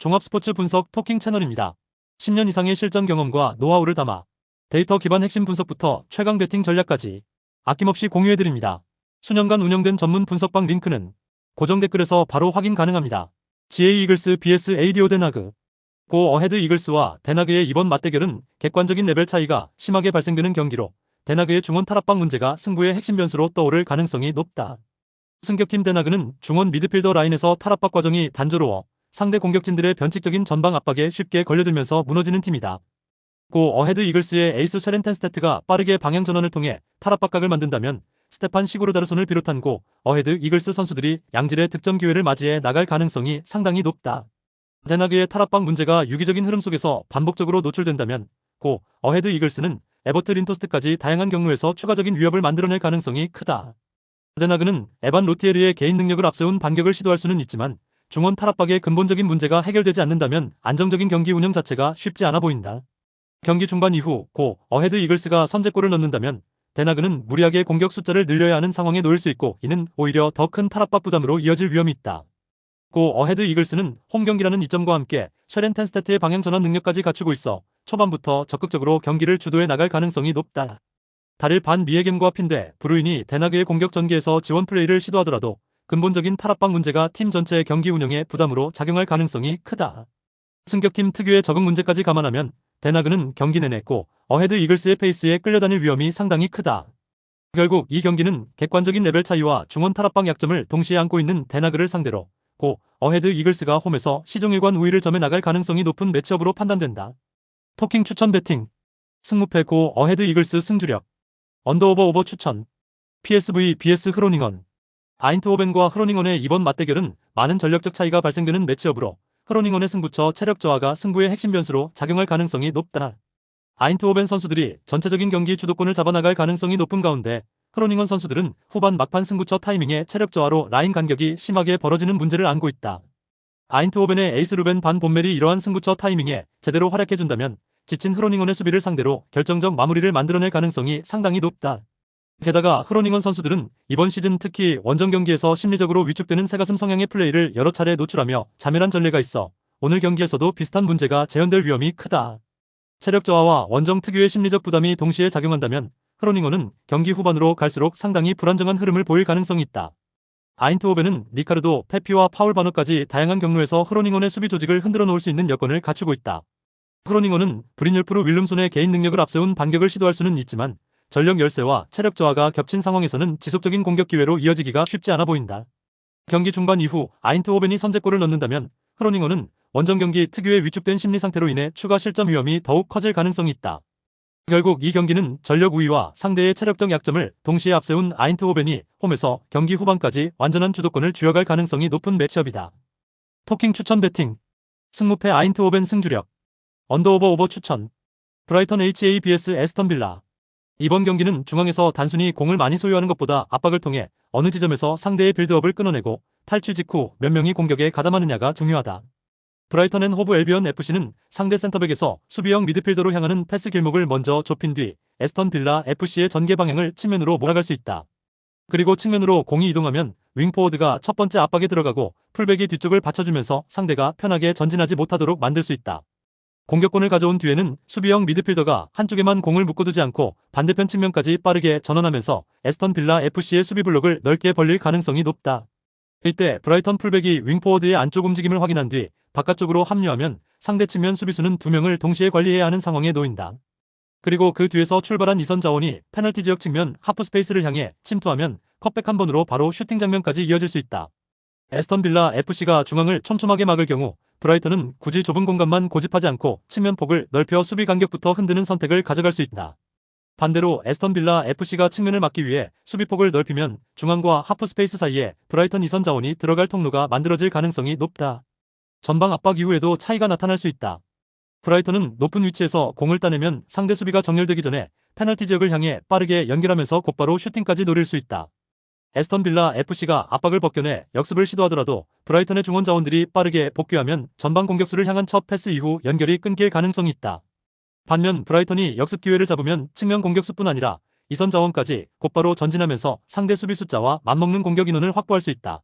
종합 스포츠 분석 토킹 채널입니다. 10년 이상의 실전 경험과 노하우를 담아 데이터 기반 핵심 분석부터 최강 배팅 전략까지 아낌없이 공유해드립니다. 수년간 운영된 전문 분석방 링크는 고정 댓글에서 바로 확인 가능합니다. GA 이글스 vs ADO 대나그. 고 어헤드 이글스와 대나그의 이번 맞대결은 객관적인 레벨 차이가 심하게 발생되는 경기로 대나그의 중원 탈압박 문제가 승부의 핵심 변수로 떠오를 가능성이 높다. 승격팀 대나그는 중원 미드필더 라인에서 탈압박 과정이 단조로워 상대 공격진들의 변칙적인 전방 압박에 쉽게 걸려들면서 무너지는 팀이다. 고 어헤드 이글스의 에이스 쉐렌텐스테트가 빠르게 방향 전환을 통해 탈압박각을 만든다면 스테판 시구르다르손을 비롯한 고 어헤드 이글스 선수들이 양질의 득점 기회를 맞이해 나갈 가능성이 상당히 높다. 대나그의 탈압박 문제가 유기적인 흐름 속에서 반복적으로 노출된다면 고 어헤드 이글스는 에버트 린토스트까지 다양한 경로에서 추가적인 위협을 만들어낼 가능성이 크다. 대나그는 에반 로티에르의 개인 능력을 앞세운 반격을 시도할 수는 있지만 중원 탈압박의 근본적인 문제가 해결되지 않는다면 안정적인 경기 운영 자체가 쉽지 않아 보인다. 경기 중반 이후 고 어헤드 이글스가 선제골을 넣는다면 대나그는 무리하게 공격 숫자를 늘려야 하는 상황에 놓일 수 있고 이는 오히려 더 큰 탈압박 부담으로 이어질 위험이 있다. 고 어헤드 이글스는 홈 경기라는 이점과 함께 쉐렌텐스테트의 방향 전환 능력까지 갖추고 있어 초반부터 적극적으로 경기를 주도해 나갈 가능성이 높다. 다릴 반 미에겜과 핀데 브루인이 대나그의 공격 전개에서 지원 플레이를 시도하더라도 근본적인 탈압박 문제가 팀 전체의 경기 운영에 부담으로 작용할 가능성이 크다. 승격팀 특유의 적응 문제까지 감안하면 대나그는 경기 내내 고 어헤드 이글스의 페이스에 끌려다닐 위험이 상당히 크다. 결국 이 경기는 객관적인 레벨 차이와 중원 탈압박 약점을 동시에 안고 있는 대나그를 상대로 고 어헤드 이글스가 홈에서 시종일관 우위를 점해 나갈 가능성이 높은 매치업으로 판단된다. 토킹 추천 배팅 승무패 고 어헤드 이글스 승주력 언더오버 오버 추천 PSV vs 흐로닝언. 아인트호벤과 흐로닝언의 이번 맞대결은 많은 전력적 차이가 발생되는 매치업으로 흐로닝언의 승부처 체력 저하가 승부의 핵심 변수로 작용할 가능성이 높다. 아인트호벤 선수들이 전체적인 경기 주도권을 잡아나갈 가능성이 높은 가운데 흐로닝언 선수들은 후반 막판 승부처 타이밍에 체력 저하로 라인 간격이 심하게 벌어지는 문제를 안고 있다. 아인트호벤의 에이스 루벤 반 본멜이 이러한 승부처 타이밍에 제대로 활약해준다면 지친 흐로닝언의 수비를 상대로 결정적 마무리를 만들어낼 가능성이 상당히 높다. 게다가 흐로닝언 선수들은 이번 시즌 특히 원정 경기에서 심리적으로 위축되는 새가슴 성향의 플레이를 여러 차례 노출하며 자멸한 전례가 있어 오늘 경기에서도 비슷한 문제가 재현될 위험이 크다. 체력 저하와 원정 특유의 심리적 부담이 동시에 작용한다면 흐로닝언은 경기 후반으로 갈수록 상당히 불안정한 흐름을 보일 가능성이 있다. 아인트호벤은 리카르도, 페피와 파울 바너까지 다양한 경로에서 흐로닝언의 수비 조직을 흔들어 놓을 수 있는 여건을 갖추고 있다. 흐로닝언은 브린율프르 윌름손의 개인 능력을 앞세운 반격을 시도할 수는 있지만 전력 열세와 체력 저하가 겹친 상황에서는 지속적인 공격 기회로 이어지기가 쉽지 않아 보인다. 경기 중반 이후 아인트호벤이 선제골을 넣는다면 흐로닝언은 원정 경기 특유의 위축된 심리 상태로 인해 추가 실점 위험이 더욱 커질 가능성이 있다. 결국 이 경기는 전력 우위와 상대의 체력적 약점을 동시에 앞세운 아인트호벤이 홈에서 경기 후반까지 완전한 주도권을 쥐어갈 가능성이 높은 매치업이다. 토킹 추천 배팅 승무패 아인트호벤 승주력 언더오버 오버 추천 브라이턴 HA vs 에스턴 빌라. 이번 경기는 중앙에서 단순히 공을 많이 소유하는 것보다 압박을 통해 어느 지점에서 상대의 빌드업을 끊어내고 탈취 직후 몇 명이 공격에 가담하느냐가 중요하다. 브라이턴 앤 호브 앨비언 FC는 상대 센터백에서 수비형 미드필더로 향하는 패스 길목을 먼저 좁힌 뒤 에스턴 빌라 FC의 전개 방향을 측면으로 몰아갈 수 있다. 그리고 측면으로 공이 이동하면 윙포워드가 첫 번째 압박에 들어가고 풀백이 뒤쪽을 받쳐주면서 상대가 편하게 전진하지 못하도록 만들 수 있다. 공격권을 가져온 뒤에는 수비형 미드필더가 한쪽에만 공을 묶어두지 않고 반대편 측면까지 빠르게 전환하면서 에스턴 빌라 FC의 수비 블록을 넓게 벌릴 가능성이 높다. 이때 브라이턴 풀백이 윙포워드의 안쪽 움직임을 확인한 뒤 바깥쪽으로 합류하면 상대 측면 수비수는 2명을 동시에 관리해야 하는 상황에 놓인다. 그리고 그 뒤에서 출발한 이선 자원이 페널티 지역 측면 하프 스페이스를 향해 침투하면 컵백 한 번으로 바로 슈팅 장면까지 이어질 수 있다. 에스턴 빌라 FC가 중앙을 촘촘하게 막을 경우 브라이턴은 굳이 좁은 공간만 고집하지 않고 측면 폭을 넓혀 수비 간격부터 흔드는 선택을 가져갈 수 있다. 반대로 에스턴 빌라 FC가 측면을 막기 위해 수비폭을 넓히면 중앙과 하프 스페이스 사이에 브라이턴 이선 자원이 들어갈 통로가 만들어질 가능성이 높다. 전방 압박 이후에도 차이가 나타날 수 있다. 브라이턴은 높은 위치에서 공을 따내면 상대 수비가 정렬되기 전에 페널티 지역을 향해 빠르게 연결하면서 곧바로 슈팅까지 노릴 수 있다. 에스턴 빌라 FC가 압박을 벗겨내 역습을 시도하더라도 브라이턴의 중원 자원들이 빠르게 복귀하면 전방 공격수를 향한 첫 패스 이후 연결이 끊길 가능성이 있다. 반면 브라이턴이 역습 기회를 잡으면 측면 공격수뿐 아니라 이선 자원까지 곧바로 전진하면서 상대 수비 숫자와 맞먹는 공격 인원을 확보할 수 있다.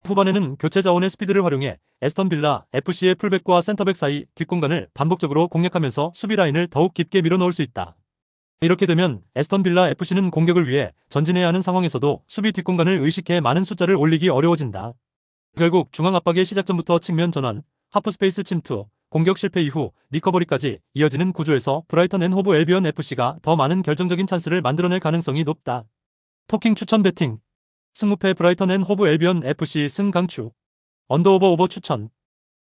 후반에는 교체 자원의 스피드를 활용해 에스턴 빌라 FC의 풀백과 센터백 사이 뒷공간을 반복적으로 공략하면서 수비 라인을 더욱 깊게 밀어넣을 수 있다. 이렇게 되면 에스턴 빌라 FC는 공격을 위해 전진해야 하는 상황에서도 수비 뒷공간을 의식해 많은 숫자를 올리기 어려워진다. 결국 중앙 압박의 시작전부터 측면 전환, 하프스페이스 침투, 공격 실패 이후 리커버리까지 이어지는 구조에서 브라이턴 앤 호브 앨비언 FC가 더 많은 결정적인 찬스를 만들어낼 가능성이 높다. 토킹 추천 배팅. 승무패 브라이턴 앤 호브 앨비언 FC 승 강추. 언더오버 추천.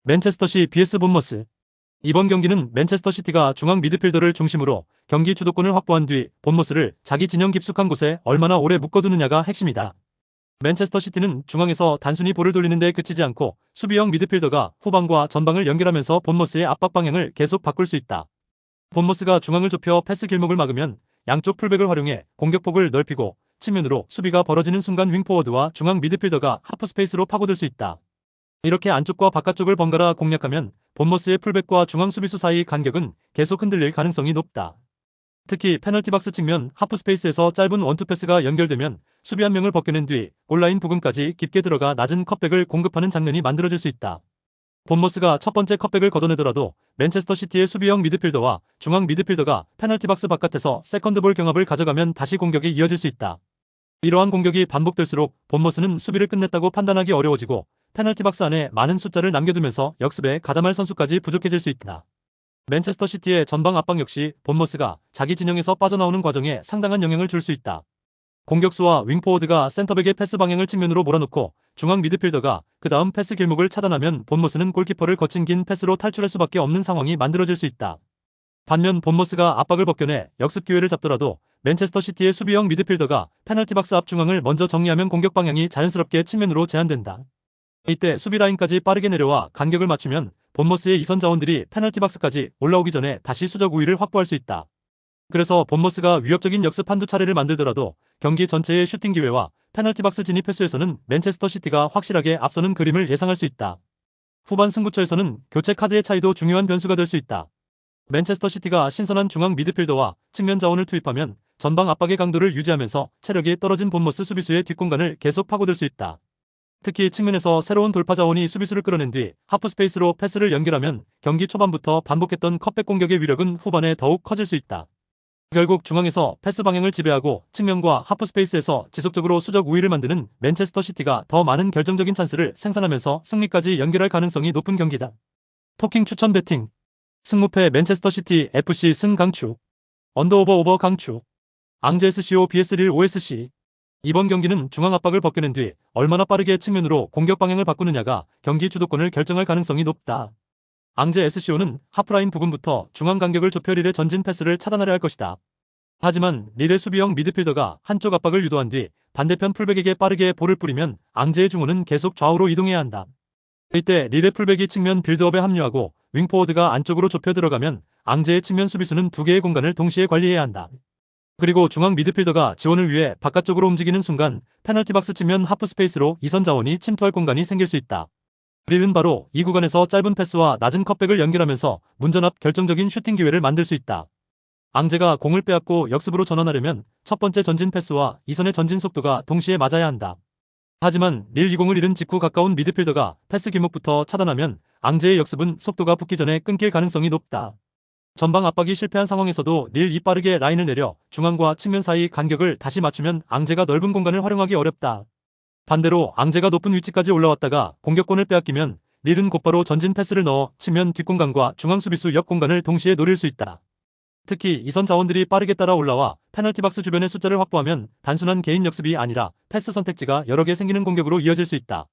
맨체스터시 vs 본머스. 이번 경기는 맨체스터 시티가 중앙 미드필더를 중심으로 경기 주도권을 확보한 뒤 본머스를 자기 진영 깊숙한 곳에 얼마나 오래 묶어두느냐가 핵심이다. 맨체스터 시티는 중앙에서 단순히 볼을 돌리는 데 그치지 않고 수비형 미드필더가 후방과 전방을 연결하면서 본머스의 압박 방향을 계속 바꿀 수 있다. 본머스가 중앙을 좁혀 패스 길목을 막으면 양쪽 풀백을 활용해 공격폭을 넓히고 측면으로 수비가 벌어지는 순간 윙포워드와 중앙 미드필더가 하프스페이스로 파고들 수 있다. 이렇게 안쪽과 바깥쪽을 번갈아 공략하면 본머스의 풀백과 중앙 수비수 사이 간격은 계속 흔들릴 가능성이 높다. 특히 페널티박스 측면 하프스페이스에서 짧은 원투 패스가 연결되면 수비 한 명을 벗겨낸 뒤 골라인 부근까지 깊게 들어가 낮은 컷백을 공급하는 장면이 만들어질 수 있다. 본머스가 첫 번째 컷백을 걷어내더라도 맨체스터 시티의 수비형 미드필더와 중앙 미드필더가 페널티박스 바깥에서 세컨드볼 경합을 가져가면 다시 공격이 이어질 수 있다. 이러한 공격이 반복될수록 본머스는 수비를 끝냈다고 판단하기 어려워지고 페널티박스 안에 많은 숫자를 남겨두면서 역습에 가담할 선수까지 부족해질 수 있다. 맨체스터 시티의 전방 압박 역시 본머스가 자기 진영에서 빠져나오는 과정에 상당한 영향을 줄 수 있다. 공격수와 윙포워드가 센터백의 패스 방향을 측면으로 몰아놓고 중앙 미드필더가 그 다음 패스 길목을 차단하면 본머스는 골키퍼를 거친 긴 패스로 탈출할 수밖에 없는 상황이 만들어질 수 있다. 반면 본머스가 압박을 벗겨내 역습 기회를 잡더라도 맨체스터 시티의 수비형 미드필더가 페널티박스 앞 중앙을 먼저 정리하면 공격 방향이 자연스럽게 측면으로 제한된다. 이때 수비 라인까지 빠르게 내려와 간격을 맞추면 본머스의 이선 자원들이 페널티박스까지 올라오기 전에 다시 수적 우위를 확보할 수 있다. 그래서 본머스가 위협적인 역습 한두 차례를 만들더라도 경기 전체의 슈팅 기회와 페널티박스 진입 횟수에서는 맨체스터 시티가 확실하게 앞서는 그림을 예상할 수 있다. 후반 승부처에서는 교체 카드의 차이도 중요한 변수가 될 수 있다. 맨체스터 시티가 신선한 중앙 미드필더와 측면 자원을 투입하면 전방 압박의 강도를 유지하면서 체력이 떨어진 본머스 수비수의 뒷공간을 계속 파고들 수 있다. 특히 측면에서 새로운 돌파 자원이 수비수를 끌어낸 뒤 하프스페이스로 패스를 연결하면 경기 초반부터 반복했던 컷백 공격의 위력은 후반에 더욱 커질 수 있다. 결국 중앙에서 패스 방향을 지배하고 측면과 하프스페이스에서 지속적으로 수적 우위를 만드는 맨체스터 시티가 더 많은 결정적인 찬스를 생산하면서 승리까지 연결할 가능성이 높은 경기다. 토킹 추천 배팅. 승무패 맨체스터 시티 FC 승 강추. 언더오버 강추. 앙제 SCO vs 릴 OSC. 이번 경기는 중앙 압박을 벗겨낸 뒤 얼마나 빠르게 측면으로 공격 방향을 바꾸느냐가 경기 주도권을 결정할 가능성이 높다. 앙제 SCO는 하프라인 부근부터 중앙 간격을 좁혀 릴의 전진 패스를 차단하려 할 것이다. 하지만 릴의 수비형 미드필더가 한쪽 압박을 유도한 뒤 반대편 풀백에게 빠르게 볼을 뿌리면 앙제의 중원은 계속 좌우로 이동해야 한다. 이때 릴의 풀백이 측면 빌드업에 합류하고 윙포워드가 안쪽으로 좁혀 들어가면 앙제의 측면 수비수는 두 개의 공간을 동시에 관리해야 한다. 그리고 중앙 미드필더가 지원을 위해 바깥쪽으로 움직이는 순간 페널티박스 측면 하프스페이스로 이선 자원이 침투할 공간이 생길 수 있다. 릴은 바로 이 구간에서 짧은 패스와 낮은 컷백을 연결하면서 문전 앞 결정적인 슈팅 기회를 만들 수 있다. 앙제가 공을 빼앗고 역습으로 전환하려면 첫 번째 전진 패스와 이선의 전진 속도가 동시에 맞아야 한다. 하지만 릴 20을 잃은 직후 가까운 미드필더가 패스 길목부터 차단하면 앙제의 역습은 속도가 붙기 전에 끊길 가능성이 높다. 전방 압박이 실패한 상황에서도 릴이 빠르게 라인을 내려 중앙과 측면 사이 간격을 다시 맞추면 앙제가 넓은 공간을 활용하기 어렵다. 반대로 앙제가 높은 위치까지 올라왔다가 공격권을 빼앗기면 릴은 곧바로 전진 패스를 넣어 측면 뒷공간과 중앙 수비수 옆 공간을 동시에 노릴 수 있다. 특히 이선 자원들이 빠르게 따라 올라와 페널티박스 주변의 숫자를 확보하면 단순한 개인 역습이 아니라 패스 선택지가 여러 개 생기는 공격으로 이어질 수 있다.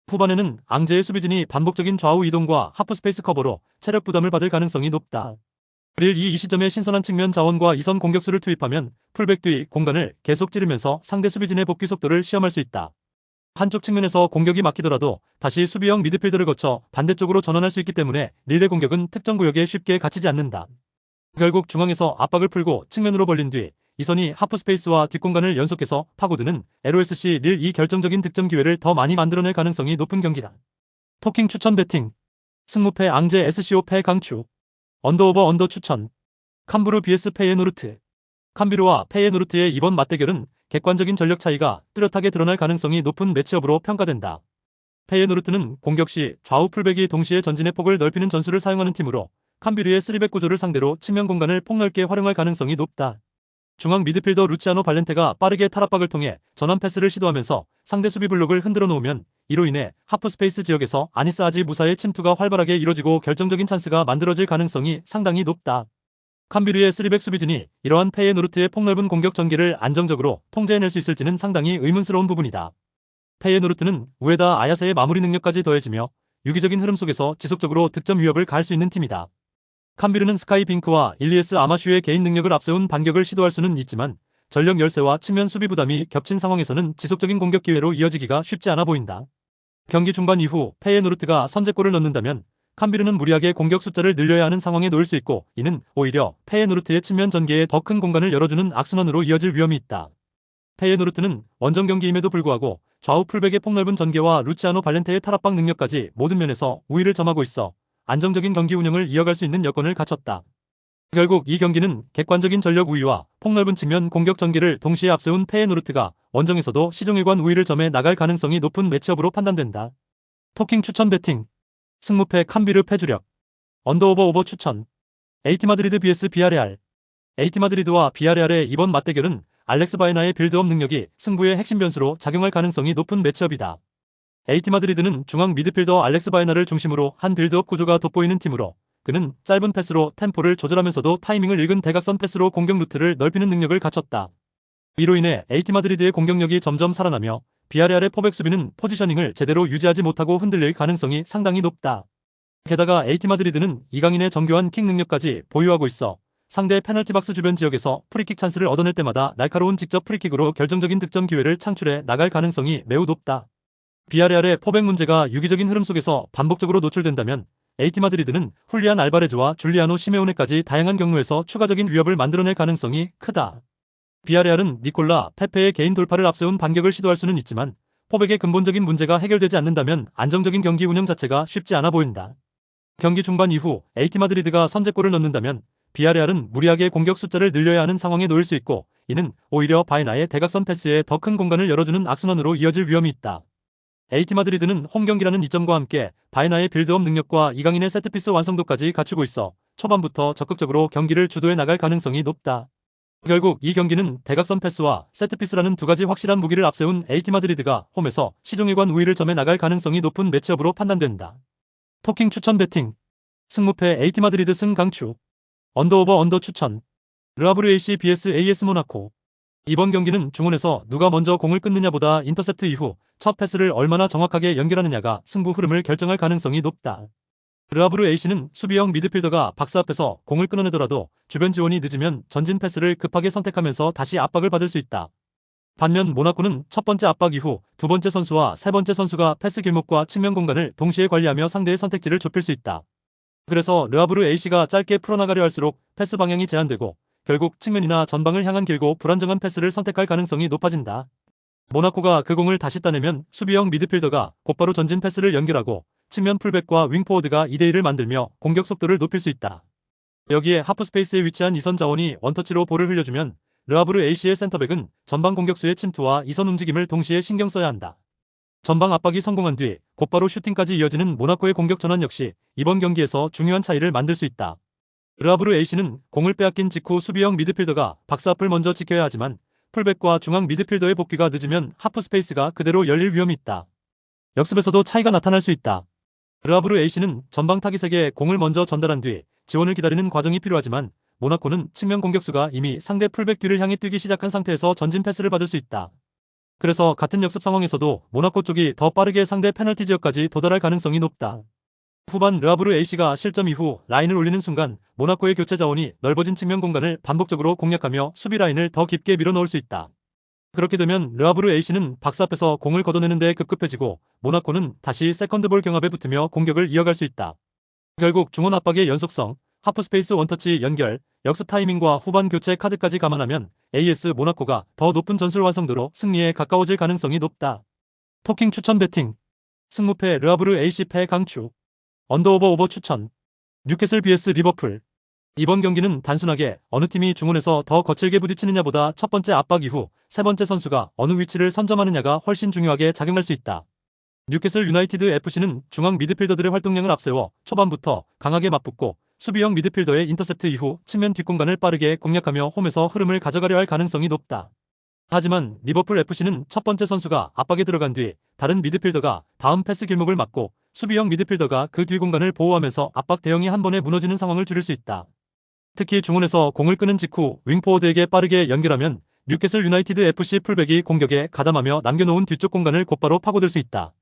후반에는 앙제의 수비진이 반복적인 좌우 이동과 하프스페이스 커버로 체력 부담을 받을 가능성이 높다. 릴 이 시점에 신선한 측면 자원과 이선 공격수를 투입하면 풀백 뒤 공간을 계속 찌르면서 상대 수비진의 복귀 속도를 시험할 수 있다. 한쪽 측면에서 공격이 막히더라도 다시 수비형 미드필더를 거쳐 반대쪽으로 전환할 수 있기 때문에 릴의 공격은 특정 구역에 쉽게 갇히지 않는다. 결국 중앙에서 압박을 풀고 측면으로 벌린 뒤 이선이 하프스페이스와 뒷공간을 연속해서 파고드는 LOSC 릴 이 결정적인 득점 기회를 더 많이 만들어낼 가능성이 높은 경기다. 토킹 추천 배팅. 승무패 앙제 SCO 패 강추. 언더 추천. 캄부르 vs 페예노르트. 캄비르와 페예노르트의 이번 맞대결은 객관적인 전력 차이가 뚜렷하게 드러날 가능성이 높은 매치업으로 평가된다. 페이에노르트는 공격 시 좌우 풀백이 동시에 전진의 폭을 넓히는 전술을 사용하는 팀으로 캄비르의 3백 구조를 상대로 측면 공간을 폭넓게 활용할 가능성이 높다. 중앙 미드필더 루치아노 발렌테가 빠르게 탈압박을 통해 전환 패스를 시도하면서 상대 수비 블록을 흔들어 놓으면 이로 인해 하프 스페이스 지역에서 아니스 아지 무사의 침투가 활발하게 이뤄지고 결정적인 찬스가 만들어질 가능성이 상당히 높다. 캄비르의 3백 수비진이 이러한 페이에노르트의 폭넓은 공격 전개를 안정적으로 통제해낼 수 있을지는 상당히 의문스러운 부분이다. 페이에노르트는 우에다 아야세의 마무리 능력까지 더해지며 유기적인 흐름 속에서 지속적으로 득점 위협을 가할 수 있는 팀이다. 캄비르는 스카이 빙크와 일리에스 아마슈의 개인 능력을 앞세운 반격을 시도할 수는 있지만 전력 열세와 측면 수비 부담이 겹친 상황에서는 지속적인 공격 기회로 이어지기가 쉽지 않아 보인다. 경기 중반 이후 페이에노르트가 선제골을 넣는다면 캄비르는 무리하게 공격 숫자를 늘려야 하는 상황에 놓일 수 있고, 이는 오히려 페이에노르트의 측면 전개에 더 큰 공간을 열어주는 악순환으로 이어질 위험이 있다. 페이에노르트는 원정 경기임에도 불구하고 좌우 풀백의 폭넓은 전개와 루치아노 발렌테의 탈압박 능력까지 모든 면에서 우위를 점하고 있어 안정적인 경기 운영을 이어갈 수 있는 여건을 갖췄다. 결국 이 경기는 객관적인 전력 우위와 폭넓은 측면 공격 전개를 동시에 앞세운 페이에노르트가 원정에서도 시종일관 우위를 점해 나갈 가능성이 높은 매치업으로 판단된다. 토킹 추천 배팅. 승무패 캄비르 패주력. 언더오버 오버 추천. 에이티 마드리드 vs 비아레알. 에이티 마드리드와 비아레알의 이번 맞대결은 알렉스 바이나의 빌드업 능력이 승부의 핵심 변수로 작용할 가능성이 높은 매치업이다. 에이티 마드리드는 중앙 미드필더 알렉스 바이나를 중심으로 한 빌드업 구조가 돋보이는 팀으로, 그는 짧은 패스로 템포를 조절하면서도 타이밍을 읽은 대각선 패스로 공격 루트를 넓히는 능력을 갖췄다. 이로 인해 에이티 마드리드의 공격력이 점점 살아나며 비아레알의 포백 수비는 포지셔닝을 제대로 유지하지 못하고 흔들릴 가능성이 상당히 높다. 게다가 에이티 마드리드는 이강인의 정교한 킥 능력까지 보유하고 있어 상대 페널티 박스 주변 지역에서 프리킥 찬스를 얻어낼 때마다 날카로운 직접 프리킥으로 결정적인 득점 기회를 창출해 나갈 가능성이 매우 높다. 비아레알의 포백 문제가 유기적인 흐름 속에서 반복적으로 노출된다면 에이티 마드리드는 훌리안 알바레즈와 줄리아노 시메오네까지 다양한 경로에서 추가적인 위협을 만들어낼 가능성이 크다. 비아레알은 니콜라 페페의 개인 돌파를 앞세운 반격을 시도할 수는 있지만 포백의 근본적인 문제가 해결되지 않는다면 안정적인 경기 운영 자체가 쉽지 않아 보인다. 경기 중반 이후 에이티 마드리드가 선제골을 넣는다면 비아레알은 무리하게 공격 숫자를 늘려야 하는 상황에 놓일 수 있고, 이는 오히려 바이나의 대각선 패스에 더 큰 공간을 열어주는 악순환으로 이어질 위험이 있다. 에이티 마드리드는 홈 경기라는 이점과 함께 바이나의 빌드업 능력과 이강인의 세트피스 완성도까지 갖추고 있어 초반부터 적극적으로 경기를 주도해 나갈 가능성이 높다. 결국 이 경기는 대각선 패스와 세트피스라는 두 가지 확실한 무기를 앞세운 에이티 마드리드가 홈에서 시종일관 우위를 점해 나갈 가능성이 높은 매치업으로 판단된다. 토킹 추천 배팅. 승무패 에이티 마드리드 승 강추. 언더오버 언더 추천. 르아브르 AC vs AS 모나코. 이번 경기는 중원에서 누가 먼저 공을 끊느냐보다 인터셉트 이후 첫 패스를 얼마나 정확하게 연결하느냐가 승부 흐름을 결정할 가능성이 높다. 르아브르 AC는 수비형 미드필더가 박스 앞에서 공을 끊어내더라도 주변 지원이 늦으면 전진 패스를 급하게 선택하면서 다시 압박을 받을 수 있다. 반면 모나코는 첫 번째 압박 이후 두 번째 선수와 세 번째 선수가 패스 길목과 측면 공간을 동시에 관리하며 상대의 선택지를 좁힐 수 있다. 그래서 르아브르 AC가 짧게 풀어나가려 할수록 패스 방향이 제한되고 결국 측면이나 전방을 향한 길고 불안정한 패스를 선택할 가능성이 높아진다. 모나코가 그 공을 다시 따내면 수비형 미드필더가 곧바로 전진 패스를 연결하고 측면 풀백과 윙포워드가 2대1을 만들며 공격 속도를 높일 수 있다. 여기에 하프스페이스에 위치한 이선 자원이 원터치로 볼을 흘려주면 르아브르 AC의 센터백은 전방 공격수의 침투와 이선 움직임을 동시에 신경 써야 한다. 전방 압박이 성공한 뒤 곧바로 슈팅까지 이어지는 모나코의 공격 전환 역시 이번 경기에서 중요한 차이를 만들 수 있다. 르아브르 AC는 공을 빼앗긴 직후 수비형 미드필더가 박스 앞을 먼저 지켜야 하지만 풀백과 중앙 미드필더의 복귀가 늦으면 하프스페이스가 그대로 열릴 위험이 있다. 역습에서도 차이가 나타날 수 있다. 르아브르 AC는 전방 타깃에게 공을 먼저 전달한 뒤 지원을 기다리는 과정이 필요하지만 모나코는 측면 공격수가 이미 상대 풀백 뒤를 향해 뛰기 시작한 상태에서 전진 패스를 받을 수 있다. 그래서 같은 역습 상황에서도 모나코 쪽이 더 빠르게 상대 페널티 지역까지 도달할 가능성이 높다. 후반 르아브르 AC가 실점 이후 라인을 올리는 순간 모나코의 교체 자원이 넓어진 측면 공간을 반복적으로 공략하며 수비 라인을 더 깊게 밀어넣을 수 있다. 그렇게 되면 르아브르 AC는 박스 앞에서 공을 걷어내는 데 급급해지고 모나코는 다시 세컨드볼 경합에 붙으며 공격을 이어갈 수 있다. 결국 중원 압박의 연속성, 하프스페이스 원터치 연결, 역습 타이밍과 후반 교체 카드까지 감안하면 AS 모나코가 더 높은 전술 완성도로 승리에 가까워질 가능성이 높다. 토킹 추천 배팅. 승무패 르아브르 AC 패 강추. 언더오버 오버 추천. 뉴캐슬 vs 리버풀. 이번 경기는 단순하게 어느 팀이 중원에서 더 거칠게 부딪히느냐보다 첫 번째 압박 이후 세 번째 선수가 어느 위치를 선점하느냐가 훨씬 중요하게 작용할 수 있다. 뉴캐슬 유나이티드 FC는 중앙 미드필더들의 활동량을 앞세워 초반부터 강하게 맞붙고 수비형 미드필더의 인터셉트 이후 측면 뒷공간을 빠르게 공략하며 홈에서 흐름을 가져가려 할 가능성이 높다. 하지만 리버풀 FC는 첫 번째 선수가 압박에 들어간 뒤 다른 미드필더가 다음 패스 길목을 막고 수비형 미드필더가 그 뒤 공간을 보호하면서 압박 대형이 한 번에 무너지는 상황을 줄일 수 있다. 특히 중원에서 공을 끄는 직후 윙포워드에게 빠르게 연결하면 뉴캐슬 유나이티드 FC 풀백이 공격에 가담하며 남겨놓은 뒤쪽 공간을 곧바로 파고들 수 있다.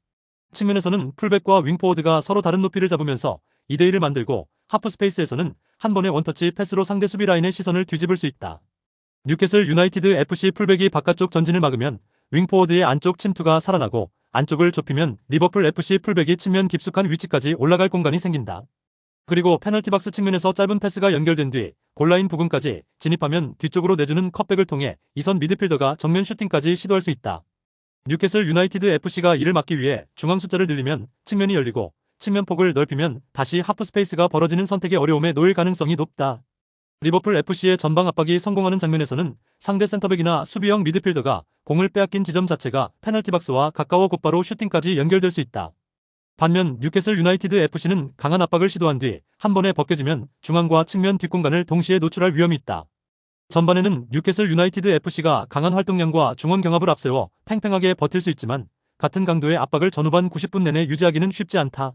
측면에서는 풀백과 윙포워드가 서로 다른 높이를 잡으면서 2대1을 만들고 하프 스페이스에서는 한 번의 원터치 패스로 상대 수비 라인의 시선을 뒤집을 수 있다. 뉴캐슬 유나이티드 FC 풀백이 바깥쪽 전진을 막으면 윙포워드의 안쪽 침투가 살아나고 안쪽을 좁히면 리버풀 FC 풀백이 측면 깊숙한 위치까지 올라갈 공간이 생긴다. 그리고 페널티 박스 측면에서 짧은 패스가 연결된 뒤 골라인 부근까지 진입하면 뒤쪽으로 내주는 컷백을 통해 이선 미드필더가 정면 슈팅까지 시도할 수 있다. 뉴캐슬 유나이티드 FC가 이를 막기 위해 중앙 숫자를 늘리면 측면이 열리고 측면 폭을 넓히면 다시 하프 스페이스가 벌어지는 선택의 어려움에 놓일 가능성이 높다. 리버풀 FC의 전방 압박이 성공하는 장면에서는 상대 센터백이나 수비형 미드필더가 공을 빼앗긴 지점 자체가 페널티 박스와 가까워 곧바로 슈팅까지 연결될 수 있다. 반면 뉴캐슬 유나이티드 FC는 강한 압박을 시도한 뒤 한 번에 벗겨지면 중앙과 측면 뒷공간을 동시에 노출할 위험이 있다. 전반에는 뉴캐슬 유나이티드 FC가 강한 활동량과 중원 경합을 앞세워 팽팽하게 버틸 수 있지만 같은 강도의 압박을 전후반 90분 내내 유지하기는 쉽지 않다.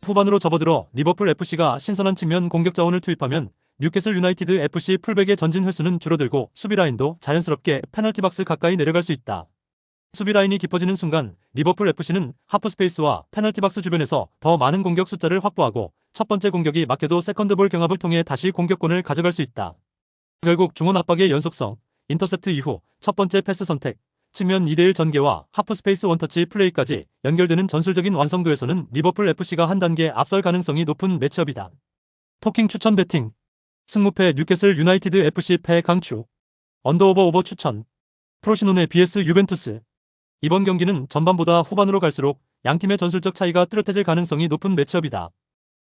후반으로 접어들어 리버풀 FC가 신선한 측면 공격 자원을 투입하면 뉴캐슬 유나이티드 FC 풀백의 전진 횟수는 줄어들고 수비 라인도 자연스럽게 페널티 박스 가까이 내려갈 수 있다. 수비 라인이 깊어지는 순간 리버풀 FC는 하프 스페이스와 페널티 박스 주변에서 더 많은 공격 숫자를 확보하고 첫 번째 공격이 막혀도 세컨드볼 경합을 통해 다시 공격권을 가져갈 수 있다. 결국 중원 압박의 연속성, 인터셉트 이후 첫 번째 패스 선택, 측면 2대1 전개와 하프 스페이스 원터치 플레이까지 연결되는 전술적인 완성도에서는 리버풀 FC가 한 단계 앞설 가능성이 높은 매치업이다. 토킹 추천 배팅 승무패 뉴캐슬 유나이티드 FC 패 강추 언더오버 추천 프로시노네 vs 유벤투스 이번 경기는 전반보다 후반으로 갈수록 양팀의 전술적 차이가 뚜렷해질 가능성이 높은 매치업이다.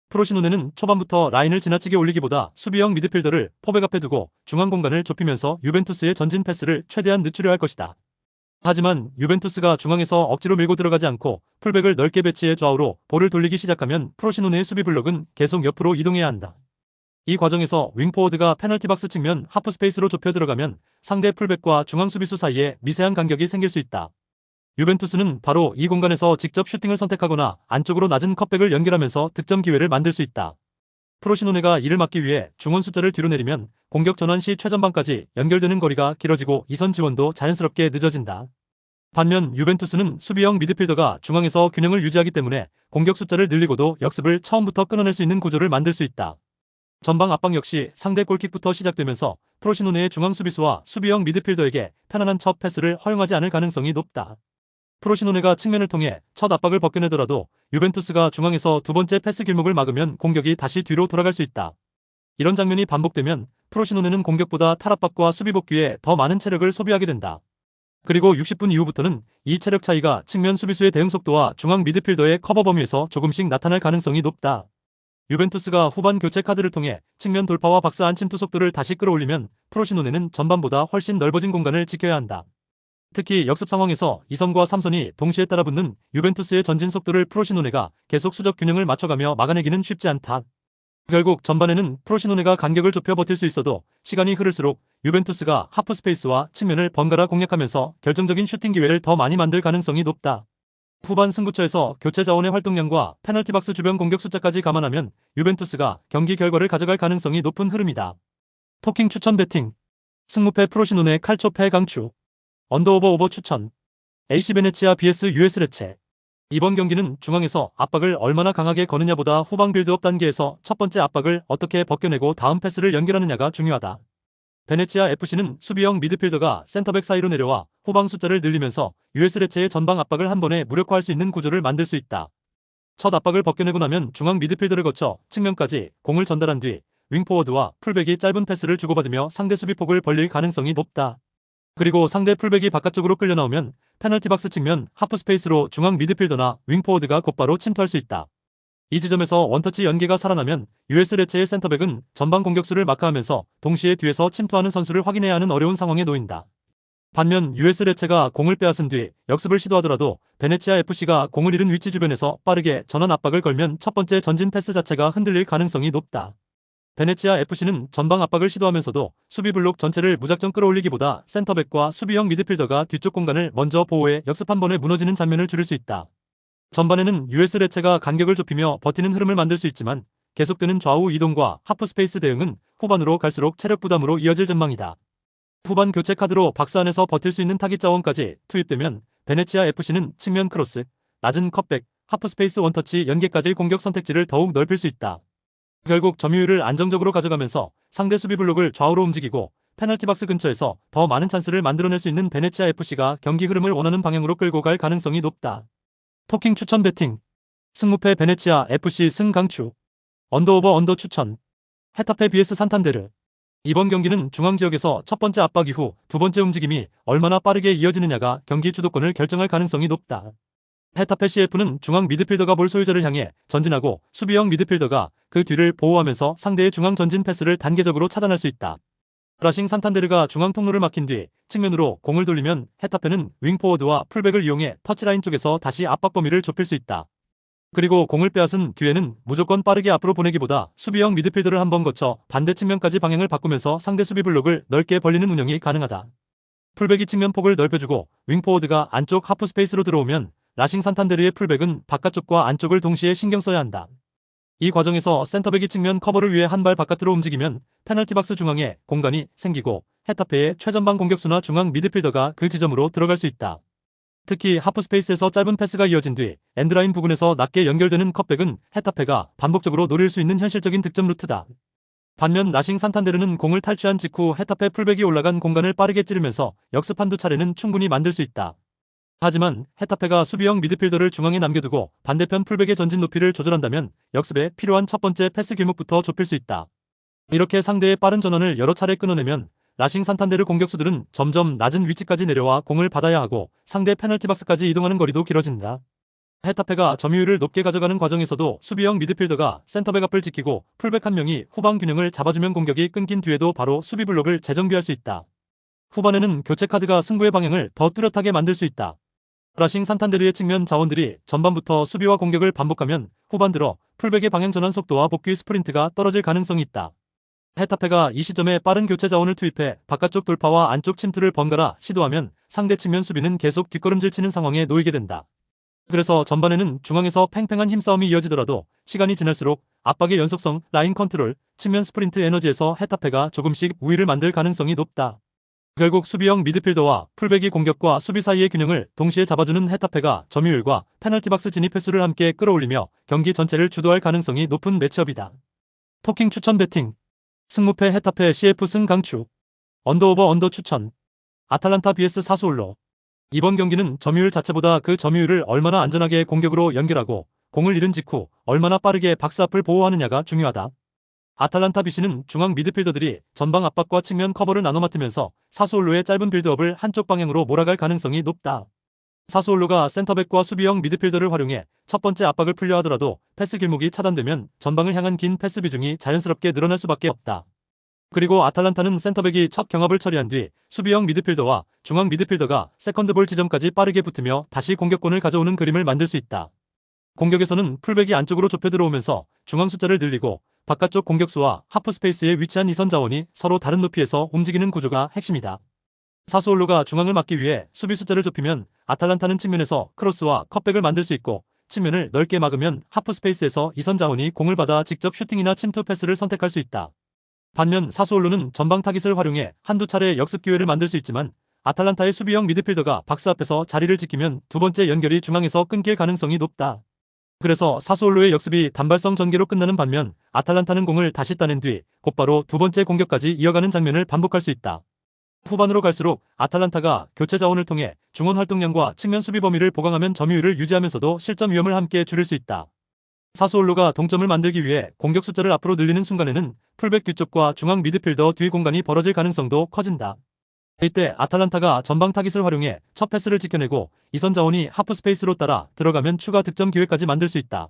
프로시노네는 초반부터 라인을 지나치게 올리기보다 수비형 미드필더를 포백 앞에 두고 중앙 공간을 좁히면서 유벤투스의 전진 패스를 최대한 늦추려 할 것이다. 하지만 유벤투스가 중앙에서 억지로 밀고 들어가지 않고 풀백을 넓게 배치해 좌우로 볼을 돌리기 시작하면 프로시노네의 수비 블록은 계속 옆으로 이동해야 한다. 이 과정에서 윙포워드가 페널티 박스 측면 하프 스페이스로 좁혀 들어가면 상대 풀백과 중앙 수비수 사이에 미세한 간격이 생길 수 있다. 유벤투스는 바로 이 공간에서 직접 슈팅을 선택하거나 안쪽으로 낮은 컷백을 연결하면서 득점 기회를 만들 수 있다. 프로시노네가 이를 막기 위해 중원 숫자를 뒤로 내리면 공격 전환 시 최전방까지 연결되는 거리가 길어지고 이선 지원도 자연스럽게 늦어진다. 반면 유벤투스는 수비형 미드필더가 중앙에서 균형을 유지하기 때문에 공격 숫자를 늘리고도 역습을 처음부터 끊어낼 수 있는 구조를 만들 수 있다. 전방 압박 역시 상대 골킥부터 시작되면서 프로시노네의 중앙 수비수와 수비형 미드필더에게 편안한 첫 패스를 허용하지 않을 가능성이 높다. 프로시노네가 측면을 통해 첫 압박을 벗겨내더라도 유벤투스가 중앙에서 두 번째 패스 길목을 막으면 공격이 다시 뒤로 돌아갈 수 있다. 이런 장면이 반복되면 프로시노네는 공격보다 탈압박과 수비 복귀에 더 많은 체력을 소비하게 된다. 그리고 60분 이후부터는 이 체력 차이가 측면 수비수의 대응 속도와 중앙 미드필더의 커버 범위에서 조금씩 나타날 가능성이 높다. 유벤투스가 후반 교체 카드를 통해 측면 돌파와 박스 안 침투 속도를 다시 끌어올리면 프로시노네는 전반보다 훨씬 넓어진 공간을 지켜야 한다. 특히 역습 상황에서 2선과 3선이 동시에 따라붙는 유벤투스의 전진 속도를 프로시노네가 계속 수적 균형을 맞춰가며 막아내기는 쉽지 않다. 결국 전반에는 프로시노네가 간격을 좁혀 버틸 수 있어도 시간이 흐를수록 유벤투스가 하프 스페이스와 측면을 번갈아 공략하면서 결정적인 슈팅 기회를 더 많이 만들 가능성이 높다. 후반 승부처에서 교체 자원의 활동량과 페널티 박스 주변 공격 숫자까지 감안하면 유벤투스가 경기 결과를 가져갈 가능성이 높은 흐름이다. 토킹 추천 배팅 승무패 프로시노네 칼초 패 강추 언더오버 추천 AC 베네치아 vs US 레체 이번 경기는 중앙에서 압박을 얼마나 강하게 거느냐보다 후방 빌드업 단계에서 첫 번째 압박을 어떻게 벗겨내고 다음 패스를 연결하느냐가 중요하다. 베네치아 FC는 수비형 미드필더가 센터백 사이로 내려와 후방 숫자를 늘리면서 US 레체의 전방 압박을 한 번에 무력화할 수 있는 구조를 만들 수 있다. 첫 압박을 벗겨내고 나면 중앙 미드필더를 거쳐 측면까지 공을 전달한 뒤 윙포워드와 풀백이 짧은 패스를 주고받으며 상대 수비폭을 벌릴 가능성이 높다. 그리고 상대 풀백이 바깥쪽으로 끌려 나오면 페널티 박스 측면 하프 스페이스로 중앙 미드필더나 윙포워드가 곧바로 침투할 수 있다. 이 지점에서 원터치 연계가 살아나면 US 레체의 센터백은 전방 공격수를 마크하면서 동시에 뒤에서 침투하는 선수를 확인해야 하는 어려운 상황에 놓인다. 반면 US 레체가 공을 빼앗은 뒤 역습을 시도하더라도 베네치아 FC가 공을 잃은 위치 주변에서 빠르게 전환 압박을 걸면 첫 번째 전진 패스 자체가 흔들릴 가능성이 높다. 베네치아 FC는 전방 압박을 시도하면서도 수비 블록 전체를 무작정 끌어올리기보다 센터백과 수비형 미드필더가 뒤쪽 공간을 먼저 보호해 역습 한 번에 무너지는 장면을 줄일 수 있다. 전반에는 US 레체가 간격을 좁히며 버티는 흐름을 만들 수 있지만 계속되는 좌우 이동과 하프 스페이스 대응은 후반으로 갈수록 체력 부담으로 이어질 전망이다. 후반 교체 카드로 박스 안에서 버틸 수 있는 타깃 자원까지 투입되면 베네치아 FC는 측면 크로스, 낮은 컷백, 하프 스페이스 원터치 연계까지 공격 선택지를 더욱 넓힐 수 있다. 결국 점유율을 안정적으로 가져가면서 상대 수비 블록을 좌우로 움직이고 페널티 박스 근처에서 더 많은 찬스를 만들어낼 수 있는 베네치아 FC가 경기 흐름을 원하는 방향으로 끌고 갈 가능성이 높다. 토킹 추천 배팅. 승무패 베네치아 FC 승강추. 언더오버 언더 추천. 헤타페 vs 산탄데르. 이번 경기는 중앙지역에서 첫 번째 압박 이후 두 번째 움직임이 얼마나 빠르게 이어지느냐가 경기 주도권을 결정할 가능성이 높다. 헤타페 CF는 중앙 미드필더가 볼 소유자를 향해 전진하고 수비형 미드필더가 그 뒤를 보호하면서 상대의 중앙 전진 패스를 단계적으로 차단할 수 있다. 라싱 산탄데르가 중앙 통로를 막힌 뒤 측면으로 공을 돌리면 헤타페는 윙포워드와 풀백을 이용해 터치라인 쪽에서 다시 압박 범위를 좁힐 수 있다. 그리고 공을 빼앗은 뒤에는 무조건 빠르게 앞으로 보내기보다 수비형 미드필더를 한번 거쳐 반대 측면까지 방향을 바꾸면서 상대 수비 블록을 넓게 벌리는 운영이 가능하다. 풀백이 측면 폭을 넓혀주고 윙포워드가 안쪽 하프 스페이스로 들어오면 라싱 산탄데르의 풀백은 바깥쪽과 안쪽을 동시에 신경 써야 한다. 이 과정에서 센터백이 측면 커버를 위해 한 발 바깥으로 움직이면 페널티 박스 중앙에 공간이 생기고 헤타페의 최전방 공격수나 중앙 미드필더가 그 지점으로 들어갈 수 있다. 특히 하프 스페이스에서 짧은 패스가 이어진 뒤 엔드라인 부근에서 낮게 연결되는 컷백은 헤타페가 반복적으로 노릴 수 있는 현실적인 득점 루트다. 반면 라싱 산탄데르는 공을 탈취한 직후 헤타페 풀백이 올라간 공간을 빠르게 찌르면서 역습 한두 차례는 충분히 만들 수 있다. 하지만 헤타페가 수비형 미드필더를 중앙에 남겨두고 반대편 풀백의 전진 높이를 조절한다면 역습에 필요한 첫 번째 패스 길목부터 좁힐 수 있다. 이렇게 상대의 빠른 전환을 여러 차례 끊어내면 라싱 산탄데르 공격수들은 점점 낮은 위치까지 내려와 공을 받아야 하고 상대 페널티 박스까지 이동하는 거리도 길어진다. 헤타페가 점유율을 높게 가져가는 과정에서도 수비형 미드필더가 센터백 앞을 지키고 풀백 한 명이 후방 균형을 잡아주면 공격이 끊긴 뒤에도 바로 수비 블록을 재정비할 수 있다. 후반에는 교체 카드가 승부의 방향을 더 뚜렷하게 만들 수 있다. 라싱 산탄데르의 측면 자원들이 전반부터 수비와 공격을 반복하면 후반 들어 풀백의 방향 전환 속도와 복귀 스프린트가 떨어질 가능성이 있다. 헤타페가 이 시점에 빠른 교체 자원을 투입해 바깥쪽 돌파와 안쪽 침투를 번갈아 시도하면 상대 측면 수비는 계속 뒷걸음질 치는 상황에 놓이게 된다. 그래서 전반에는 중앙에서 팽팽한 힘싸움이 이어지더라도 시간이 지날수록 압박의 연속성, 라인 컨트롤, 측면 스프린트 에너지에서 헤타페가 조금씩 우위를 만들 가능성이 높다. 결국 수비형 미드필더와 풀백이 공격과 수비 사이의 균형을 동시에 잡아주는 헤타페가 점유율과 페널티 박스 진입 횟수를 함께 끌어올리며 경기 전체를 주도할 가능성이 높은 매치업이다. 토킹 추천 배팅. 승무패 헤타페 CF 승강추. 언더오버 언더 추천. 아탈란타 vs 사수올로. 이번 경기는 점유율 자체보다 그 점유율을 얼마나 안전하게 공격으로 연결하고 공을 잃은 직후 얼마나 빠르게 박스 앞을 보호하느냐가 중요하다. 아탈란타 BC는 중앙 미드필더들이 전방 압박과 측면 커버를 나눠 맡으면서 사수올로의 짧은 빌드업을 한쪽 방향으로 몰아갈 가능성이 높다. 사수올로가 센터백과 수비형 미드필더를 활용해 첫 번째 압박을 풀려 하더라도 패스 길목이 차단되면 전방을 향한 긴 패스 비중이 자연스럽게 늘어날 수밖에 없다. 그리고 아탈란타는 센터백이 첫 경합을 처리한 뒤 수비형 미드필더와 중앙 미드필더가 세컨드볼 지점까지 빠르게 붙으며 다시 공격권을 가져오는 그림을 만들 수 있다. 공격에서는 풀백이 안쪽으로 좁혀 들어오면서 중앙 숫자를 늘리고 바깥쪽 공격수와 하프 스페이스에 위치한 이선 자원이 서로 다른 높이에서 움직이는 구조가 핵심이다. 사수올로가 중앙을 막기 위해 수비 숫자를 좁히면 아탈란타는 측면에서 크로스와 컷백을 만들 수 있고 측면을 넓게 막으면 하프 스페이스에서 이선 자원이 공을 받아 직접 슈팅이나 침투 패스를 선택할 수 있다. 반면 사수올로는 전방 타깃을 활용해 한두 차례 역습 기회를 만들 수 있지만 아탈란타의 수비형 미드필더가 박스 앞에서 자리를 지키면 두 번째 연결이 중앙에서 끊길 가능성이 높다. 그래서 사수올로의 역습이 단발성 전개로 끝나는 반면 아탈란타는 공을 다시 따낸 뒤 곧바로 두 번째 공격까지 이어가는 장면을 반복할 수 있다. 후반으로 갈수록 아탈란타가 교체 자원을 통해 중원 활동량과 측면 수비 범위를 보강하면 점유율을 유지하면서도 실점 위험을 함께 줄일 수 있다. 사수올로가 동점을 만들기 위해 공격 숫자를 앞으로 늘리는 순간에는 풀백 뒤쪽과 중앙 미드필더 뒤 공간이 벌어질 가능성도 커진다. 이때 아탈란타가 전방 타깃을 활용해 첫 패스를 지켜내고 이선 자원이 하프 스페이스로 따라 들어가면 추가 득점 기회까지 만들 수 있다.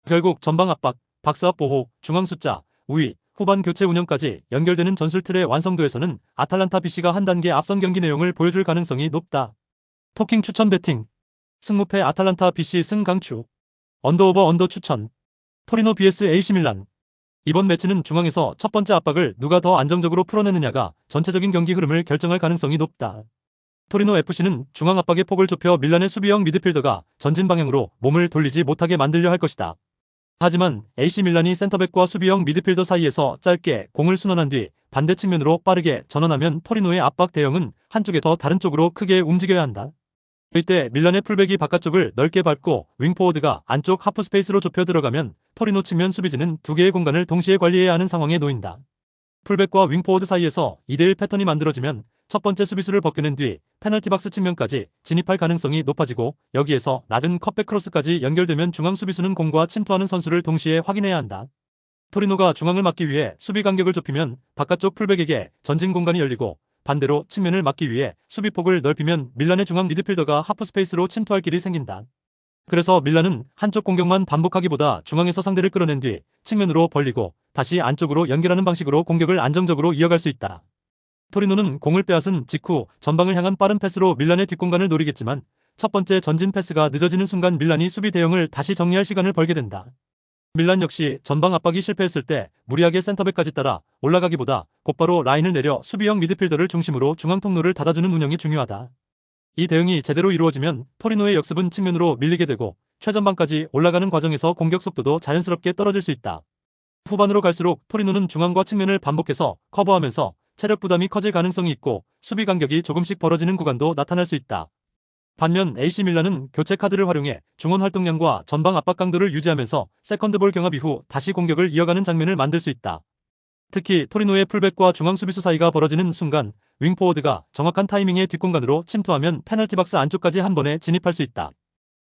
결국 전방 압박, 박스 앞 보호, 중앙 숫자, 우위, 후반 교체 운영까지 연결되는 전술 틀의 완성도에서는 아탈란타 BC가 한 단계 앞선 경기 내용을 보여줄 가능성이 높다. 토킹 추천 배팅. 승무패 아탈란타 BC 승 강추. 언더오버 언더 추천. 토리노 vs AC 밀란. 이번 매치는 중앙에서 첫 번째 압박을 누가 더 안정적으로 풀어내느냐가 전체적인 경기 흐름을 결정할 가능성이 높다. 토리노 FC는 중앙 압박의 폭을 좁혀 밀란의 수비형 미드필더가 전진 방향으로 몸을 돌리지 못하게 만들려 할 것이다. 하지만 AC 밀란이 센터백과 수비형 미드필더 사이에서 짧게 공을 순환한 뒤 반대 측면으로 빠르게 전환하면 토리노의 압박 대형은 한쪽에서 다른 쪽으로 크게 움직여야 한다. 이때 밀란의 풀백이 바깥쪽을 넓게 밟고 윙포워드가 안쪽 하프 스페이스로 좁혀 들어가면 토리노 측면 수비진은 두 개의 공간을 동시에 관리해야 하는 상황에 놓인다. 풀백과 윙포워드 사이에서 2대1 패턴이 만들어지면 첫 번째 수비수를 벗겨낸 뒤 페널티 박스 측면까지 진입할 가능성이 높아지고 여기에서 낮은 컷백 크로스까지 연결되면 중앙 수비수는 공과 침투하는 선수를 동시에 확인해야 한다. 토리노가 중앙을 막기 위해 수비 간격을 좁히면 바깥쪽 풀백에게 전진 공간이 열리고 반대로 측면을 막기 위해 수비폭을 넓히면 밀란의 중앙 미드필더가 하프 스페이스로 침투할 길이 생긴다. 그래서 밀란은 한쪽 공격만 반복하기보다 중앙에서 상대를 끌어낸 뒤 측면으로 벌리고 다시 안쪽으로 연결하는 방식으로 공격을 안정적으로 이어갈 수 있다. 토리노는 공을 빼앗은 직후 전방을 향한 빠른 패스로 밀란의 뒷공간을 노리겠지만 첫 번째 전진 패스가 늦어지는 순간 밀란이 수비 대형을 다시 정리할 시간을 벌게 된다. 밀란 역시 전방 압박이 실패했을 때 무리하게 센터백까지 따라 올라가기보다 곧바로 라인을 내려 수비형 미드필더를 중심으로 중앙 통로를 닫아주는 운영이 중요하다. 이 대응이 제대로 이루어지면 토리노의 역습은 측면으로 밀리게 되고 최전방까지 올라가는 과정에서 공격 속도도 자연스럽게 떨어질 수 있다. 후반으로 갈수록 토리노는 중앙과 측면을 반복해서 커버하면서 체력 부담이 커질 가능성이 있고 수비 간격이 조금씩 벌어지는 구간도 나타날 수 있다. 반면 AC 밀란은 교체 카드를 활용해 중원 활동량과 전방 압박 강도를 유지하면서 세컨드볼 경합 이후 다시 공격을 이어가는 장면을 만들 수 있다. 특히 토리노의 풀백과 중앙 수비수 사이가 벌어지는 순간 윙포워드가 정확한 타이밍의 뒷공간으로 침투하면 페널티 박스 안쪽까지 한 번에 진입할 수 있다.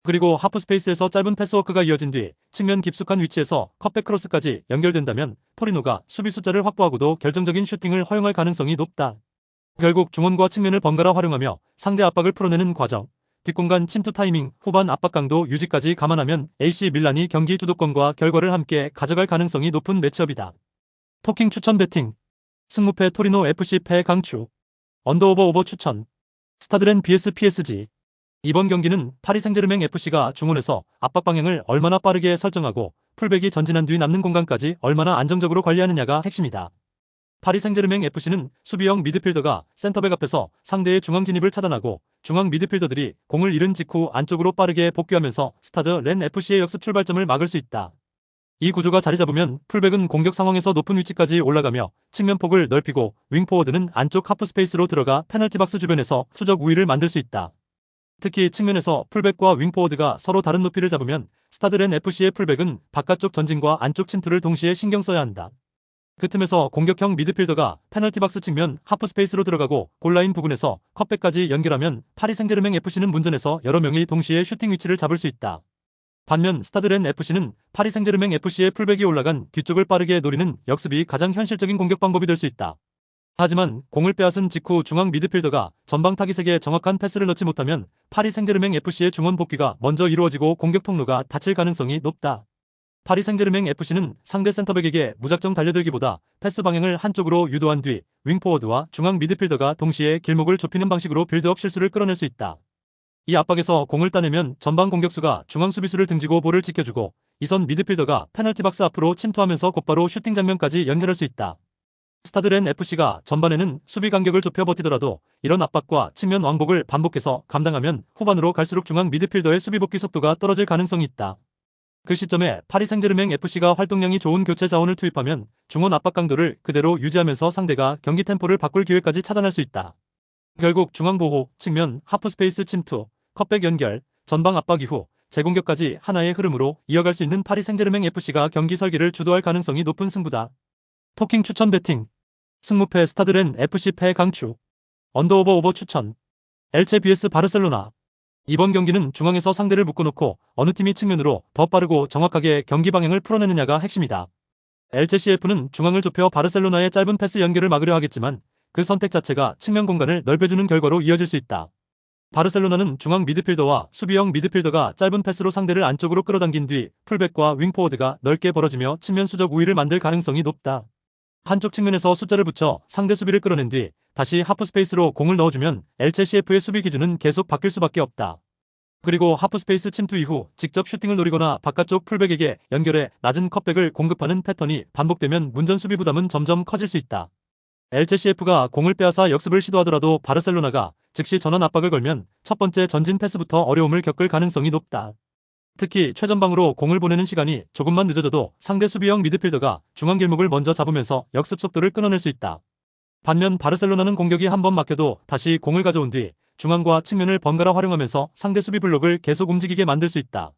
그리고 하프 스페이스에서 짧은 패스워크가 이어진 뒤 측면 깊숙한 위치에서 컷백 크로스까지 연결된다면 토리노가 수비 숫자를 확보하고도 결정적인 슈팅을 허용할 가능성이 높다. 결국 중원과 측면을 번갈아 활용하며 상대 압박을 풀어내는 과정, 뒷공간 침투 타이밍, 후반 압박 강도 유지까지 감안하면 AC 밀란이 경기 주도권과 결과를 함께 가져갈 가능성이 높은 매치업이다. 토킹 추천 배팅. 승무패 토리노 FC 패 강추. 언더오버 오버 추천. 스타드렌 vs PSG. 이번 경기는 파리 생제르맹 FC가 중원에서 압박 방향을 얼마나 빠르게 설정하고 풀백이 전진한 뒤 남는 공간까지 얼마나 안정적으로 관리하느냐가 핵심이다. 파리 생제르맹 FC는 수비형 미드필더가 센터백 앞에서 상대의 중앙 진입을 차단하고 중앙 미드필더들이 공을 잃은 직후 안쪽으로 빠르게 복귀하면서 스타드 렌 FC의 역습 출발점을 막을 수 있다. 이 구조가 자리 잡으면 풀백은 공격 상황에서 높은 위치까지 올라가며 측면 폭을 넓히고 윙포워드는 안쪽 하프 스페이스로 들어가 페널티 박스 주변에서 수적 우위를 만들 수 있다. 특히 측면에서 풀백과 윙포워드가 서로 다른 높이를 잡으면 스타드 렌 FC의 풀백은 바깥쪽 전진과 안쪽 침투를 동시에 신경 써야 한다. 그 틈에서 공격형 미드필더가 페널티 박스 측면 하프 스페이스로 들어가고 골라인 부근에서 컷백까지 연결하면 파리 생제르맹 FC는 문전에서 여러 명이 동시에 슈팅 위치를 잡을 수 있다. 반면 스타드 렌 FC는 파리 생제르맹 FC의 풀백이 올라간 뒤쪽을 빠르게 노리는 역습이 가장 현실적인 공격 방법이 될 수 있다. 하지만 공을 빼앗은 직후 중앙 미드필더가 전방 타깃에게 정확한 패스를 넣지 못하면 파리 생제르맹 FC의 중원 복귀가 먼저 이루어지고 공격 통로가 닫힐 가능성이 높다. 파리 생제르맹 FC는 상대 센터백에게 무작정 달려들기보다 패스 방향을 한쪽으로 유도한 뒤 윙포워드와 중앙 미드필더가 동시에 길목을 좁히는 방식으로 빌드업 실수를 끌어낼 수 있다. 이 압박에서 공을 따내면 전방 공격수가 중앙 수비수를 등지고 볼을 지켜주고 이선 미드필더가 페널티 박스 앞으로 침투하면서 곧바로 슈팅 장면까지 연결할 수 있다. 스타드 렌 FC가 전반에는 수비 간격을 좁혀 버티더라도 이런 압박과 측면 왕복을 반복해서 감당하면 후반으로 갈수록 중앙 미드필더의 수비 복귀 속도가 떨어질 가능성이 있다. 그 시점에 파리 생제르맹 FC가 활동량이 좋은 교체 자원을 투입하면 중원 압박 강도를 그대로 유지하면서 상대가 경기 템포를 바꿀 기회까지 차단할 수 있다. 결국 중앙 보호, 측면, 하프 스페이스 침투, 컷백 연결, 전방 압박 이후 재공격까지 하나의 흐름으로 이어갈 수 있는 파리 생제르맹 FC가 경기 설계를 주도할 가능성이 높은 승부다. 토킹 추천 배팅. 승무패 스타드 렌 FC 패 강추. 언더오버 오버 추천. 엘체 vs 바르셀로나. 이번 경기는 중앙에서 상대를 묶어놓고 어느 팀이 측면으로 더 빠르고 정확하게 경기 방향을 풀어내느냐가 핵심이다. 엘체 CF는 중앙을 좁혀 바르셀로나의 짧은 패스 연결을 막으려 하겠지만 그 선택 자체가 측면 공간을 넓혀주는 결과로 이어질 수 있다. 바르셀로나는 중앙 미드필더와 수비형 미드필더가 짧은 패스로 상대를 안쪽으로 끌어당긴 뒤 풀백과 윙포워드가 넓게 벌어지며 측면 수적 우위를 만들 가능성이 높다. 한쪽 측면에서 숫자를 붙여 상대 수비를 끌어낸 뒤 다시 하프스페이스로 공을 넣어주면 엘체시에프의 수비 기준은 계속 바뀔 수밖에 없다. 그리고 하프스페이스 침투 이후 직접 슈팅을 노리거나 바깥쪽 풀백에게 연결해 낮은 컷백을 공급하는 패턴이 반복되면 문전 수비 부담은 점점 커질 수 있다. 엘체시에프가 공을 빼앗아 역습을 시도하더라도 바르셀로나가 즉시 전원 압박을 걸면 첫 번째 전진 패스부터 어려움을 겪을 가능성이 높다. 특히 최전방으로 공을 보내는 시간이 조금만 늦어져도 상대 수비형 미드필더가 중앙 길목을 먼저 잡으면서 역습 속도를 끊어낼 수 있다. 반면 바르셀로나는 공격이 한번 막혀도 다시 공을 가져온 뒤 중앙과 측면을 번갈아 활용하면서 상대 수비 블록을 계속 움직이게 만들 수 있다.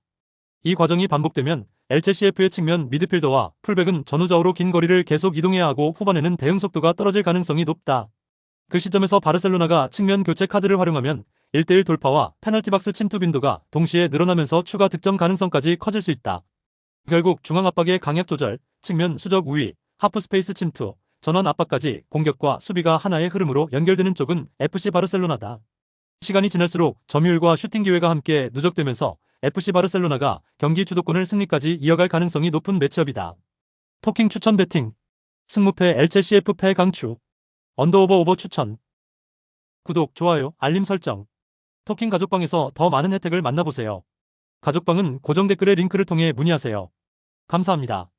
이 과정이 반복되면 엘체시에프의 측면 미드필더와 풀백은 전후좌우로 긴 거리를 계속 이동해야 하고 후반에는 대응 속도가 떨어질 가능성이 높다. 그 시점에서 바르셀로나가 측면 교체 카드를 활용하면 1대1 돌파와 페널티 박스 침투 빈도가 동시에 늘어나면서 추가 득점 가능성까지 커질 수 있다. 결국 중앙 압박의 강약 조절, 측면 수적 우위, 하프 스페이스 침투, 전원 압박까지 공격과 수비가 하나의 흐름으로 연결되는 쪽은 FC 바르셀로나다. 시간이 지날수록 점유율과 슈팅 기회가 함께 누적되면서 FC 바르셀로나가 경기 주도권을 승리까지 이어갈 가능성이 높은 매치업이다. 토킹 추천 배팅. 승무패 엘체시에프 패 강추. 언더오버 추천. 구독, 좋아요, 알림 설정. 토킹 가족방에서 더 많은 혜택을 만나보세요. 가족방은 고정 댓글의 링크를 통해 문의하세요. 감사합니다.